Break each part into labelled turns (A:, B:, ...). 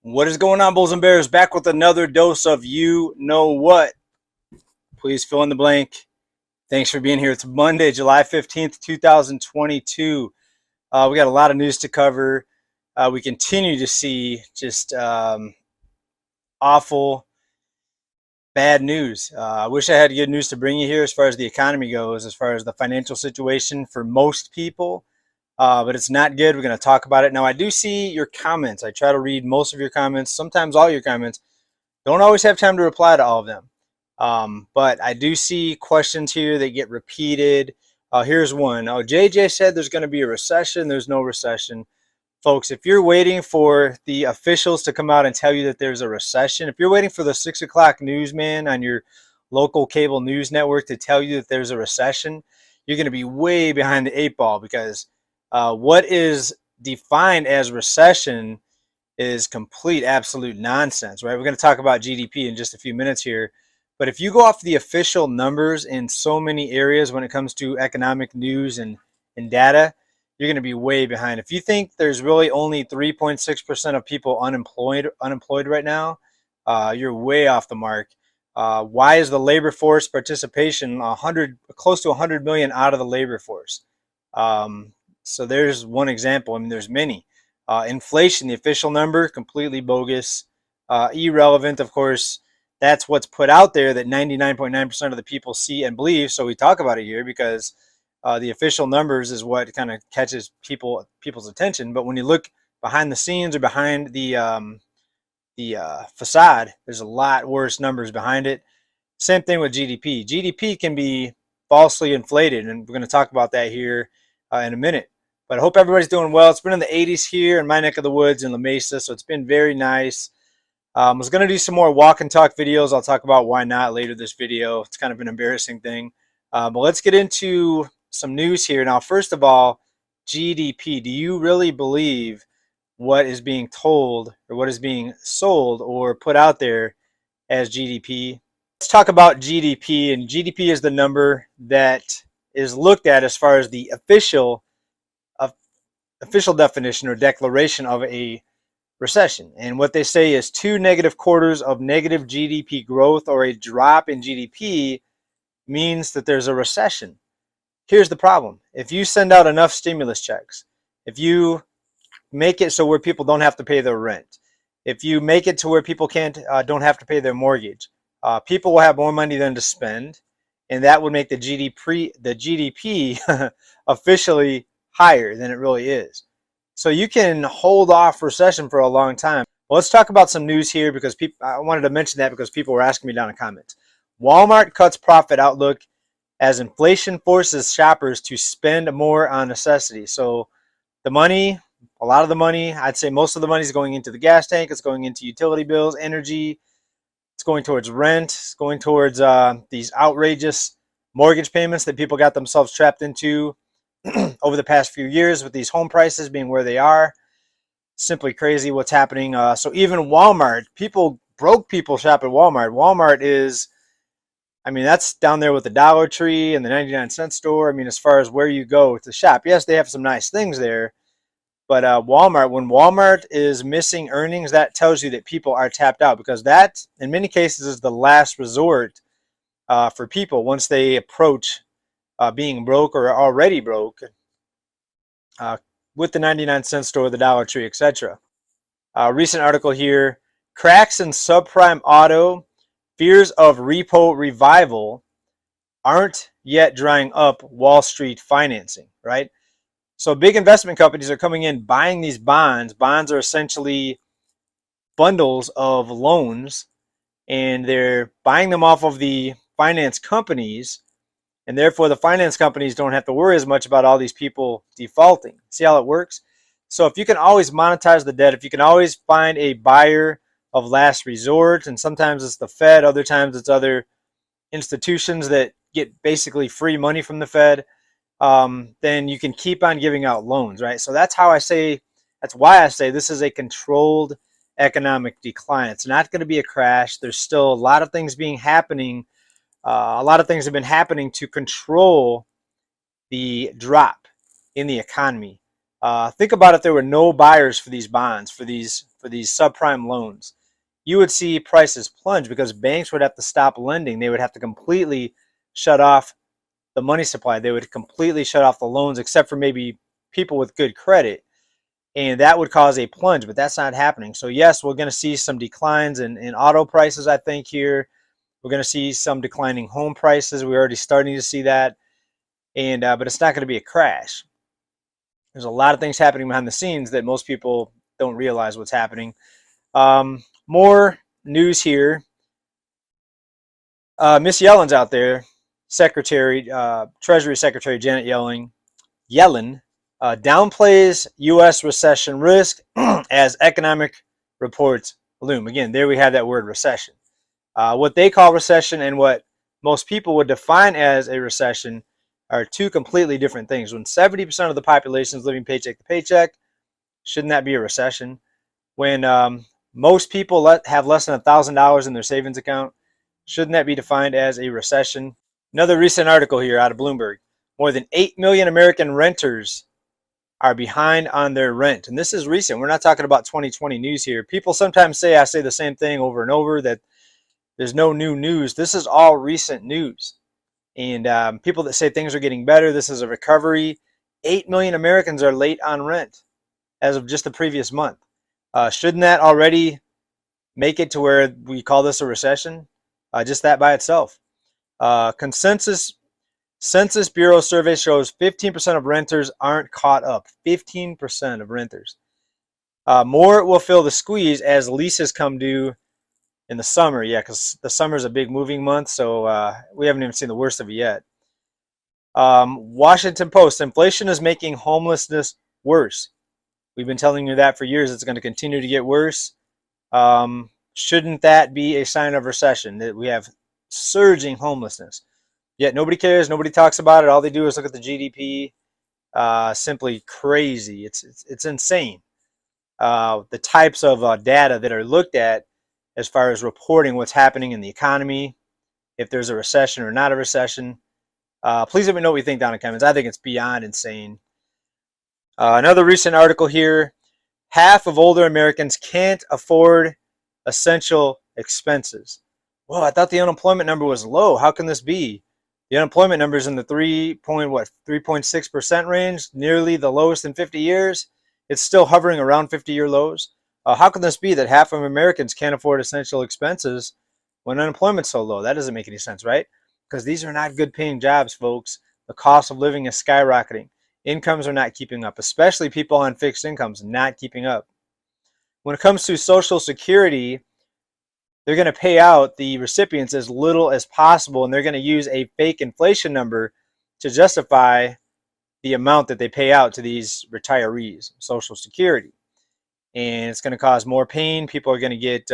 A: What is going on, Bulls and Bears? Back with another dose of you know what. Please fill in the blank. Thanks for being here. It's Monday, July 15th, 2022. We got a lot of news to cover. We continue to see just awful, bad news. I wish I had good news to bring you here as far as the economy goes, as far as the financial situation for most people. But it's not good. We're going to talk about it. Now, I do see your comments. I try to read most of your comments, sometimes all your comments. Don't always have time to reply to all of them. But I do see questions here that get repeated. Here's one. Oh, JJ said there's going to be a recession. There's no recession. Folks, if you're waiting for the officials to come out and tell you that there's a recession, if you're waiting for the 6 o'clock newsman on your local cable news network to tell you that there's a recession, you're going to be way behind the eight ball, because what is defined as recession is complete, absolute nonsense, right? We're going to talk about GDP in just a few minutes here. But if you go off the official numbers in so many areas when it comes to economic news and data, you're going to be way behind. If you think there's really only 3.6% of people unemployed right now, you're way off the mark. Why is the labor force participation close to 100 million out of the labor force? So there's one example. I mean, there's many. Inflation, the official number, completely bogus, irrelevant. Of course, that's what's put out there that 99.9% of the people see and believe. So we talk about it here because the official numbers is what kind of catches people's attention. But when you look behind the scenes or behind the facade, there's a lot worse numbers behind it. Same thing with GDP. GDP can be falsely inflated, and we're going to talk about that here in a minute. But I hope everybody's doing well. It's been in the 80s here in my neck of the woods in La Mesa, so it's been very nice. I was going to do some more walk and talk videos. I'll talk about why not later this video. It's kind of an embarrassing thing. But let's get into some news here. Now, first of all, GDP. Do you really believe what is being told or what is being sold or put out there as GDP? Let's talk about GDP. And GDP is the number that is looked at as far as the official definition or declaration of a recession. And what they say is 2 negative quarters of negative GDP growth or a drop in GDP means that there's a recession. Here's the problem. If you send out enough stimulus checks, if you make it so where people don't have to pay their rent, if you make it to where people don't have to pay their mortgage, people will have more money than to spend, and that would make the GDP officially higher than it really is. So you can hold off recession for a long time. Well, let's talk about some news here because I wanted to mention that because people were asking me down in the comments. Walmart cuts profit outlook as inflation forces shoppers to spend more on necessities. So the money, a lot of the money, I'd say most of the money is going into the gas tank. It's going into utility bills, energy. It's going towards rent. It's going towards these outrageous mortgage payments that people got themselves trapped into over the past few years with these home prices being where they are. Simply crazy what's happening. So even Walmart, broke people shop at Walmart. Walmart is, I mean, that's down there with the Dollar Tree and the 99-cent store. I mean, as far as where you go to shop, yes, they have some nice things there. But Walmart, when Walmart is missing earnings, that tells you that people are tapped out, because that, in many cases, is the last resort for people once they approach being broke or already broke with the 99-cent store, the Dollar Tree, etc. Recent article here, cracks in subprime auto, fears of repo revival aren't yet drying up Wall Street financing, right? So big investment companies are coming in buying these bonds. Bonds are essentially bundles of loans, and they're buying them off of the finance companies. And therefore, the finance companies don't have to worry as much about all these people defaulting. See how it works? So if you can always monetize the debt, if you can always find a buyer of last resort, and sometimes it's the Fed, other times it's other institutions that get basically free money from the Fed, then you can keep on giving out loans, right? So that's why I say this is a controlled economic decline. It's not going to be a crash. There's still a lot of things happening. A lot of things have been happening to control the drop in the economy. Think about if there were no buyers for these bonds, for these subprime loans. You would see prices plunge because banks would have to stop lending. They would have to completely shut off the money supply. They would completely shut off the loans, except for maybe people with good credit. And that would cause a plunge, but that's not happening. So yes, we're going to see some declines in auto prices, I think, here. We're going to see some declining home prices. We're already starting to see that. And but it's not going to be a crash. There's a lot of things happening behind the scenes that most people don't realize what's happening. More news here. Miss Yellen's out there, Treasury Secretary Janet Yellen downplays U.S. recession risk as economic reports loom. Again, there we have that word recession. What they call recession and what most people would define as a recession are two completely different things. When 70% of the population is living paycheck to paycheck, shouldn't that be a recession? When most people have less than $1,000 in their savings account, shouldn't that be defined as a recession? Another recent article here out of Bloomberg. More than 8 million American renters are behind on their rent. And this is recent. We're not talking about 2020 news here. People sometimes say, I say the same thing over and over, that there's no new news. This is all recent news. And people that say things are getting better, this is a recovery. 8 million Americans are late on rent as of just the previous month. Shouldn't that already make it to where we call this a recession? Just that by itself. Census Bureau survey shows 15% of renters aren't caught up. 15% of renters. More will feel the squeeze as leases come due in the summer. Yeah, because the summer is a big moving month, so we haven't even seen the worst of it yet. Washington Post, inflation is making homelessness worse. We've been telling you that for years. It's going to continue to get worse. Shouldn't that be a sign of recession, that we have surging homelessness? Yet nobody cares. Nobody talks about it. All they do is look at the GDP. Simply crazy. It's insane. The types of data that are looked at as far as reporting what's happening in the economy, if there's a recession or not a recession. Please let me know what you think down in the comments. I think it's beyond insane. Another recent article here. Half of older Americans can't afford essential expenses. Well, I thought the unemployment number was low. How can this be? The unemployment number is in the 3.6% range, nearly the lowest in 50 years. It's still hovering around 50-year lows. How can this be that half of Americans can't afford essential expenses when unemployment's so low? That doesn't make any sense, right? Because these are not good paying jobs, folks. The cost of living is skyrocketing. Incomes are not keeping up, especially people on fixed incomes, not keeping up. When it comes to Social Security, they're going to pay out the recipients as little as possible, and they're going to use a fake inflation number to justify the amount that they pay out to these retirees, Social Security. And it's going to cause more pain. People are going to get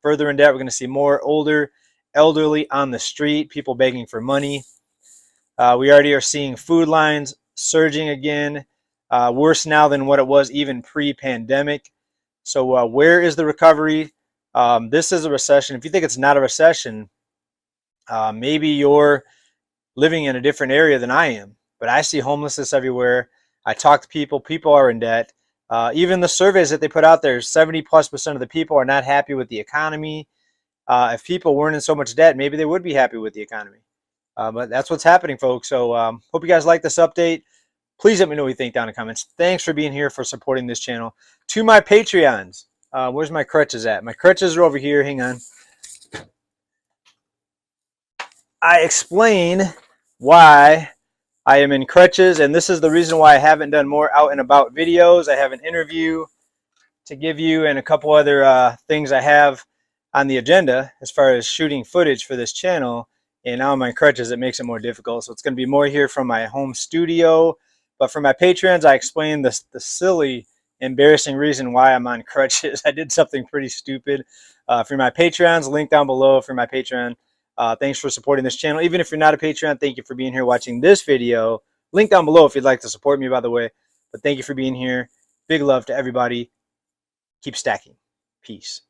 A: further in debt. We're going to see more elderly on the street, people begging for money. We already are seeing food lines surging again, worse now than what it was even pre-pandemic. So where is the recovery? This is a recession. If you think it's not a recession, maybe you're living in a different area than I am. But I see homelessness everywhere. I talk to people. People are in debt. Even the surveys that they put out there, 70+% of the people are not happy with the economy. If people weren't in so much debt, maybe they would be happy with the economy. But that's what's happening, folks. So hope you guys like this update. Please let me know what you think down in the comments. Thanks for being here, for supporting this channel. To my Patreons, where's my crutches at? My crutches are over here. Hang on. I explain why I am in crutches, and this is the reason why I haven't done more out and about videos. I have an interview to give you and a couple other things I have on the agenda as far as shooting footage for this channel. And now I'm on crutches, it makes it more difficult. So it's going to be more here from my home studio. But for my Patreons, I explained the silly, embarrassing reason why I'm on crutches. I did something pretty stupid. For my Patreons, link down below for my Patreon. Thanks for supporting this channel. Even if you're not a Patreon, thank you for being here watching this video. Link down below if you'd like to support me, by the way. But thank you for being here. Big love to everybody. Keep stacking. Peace.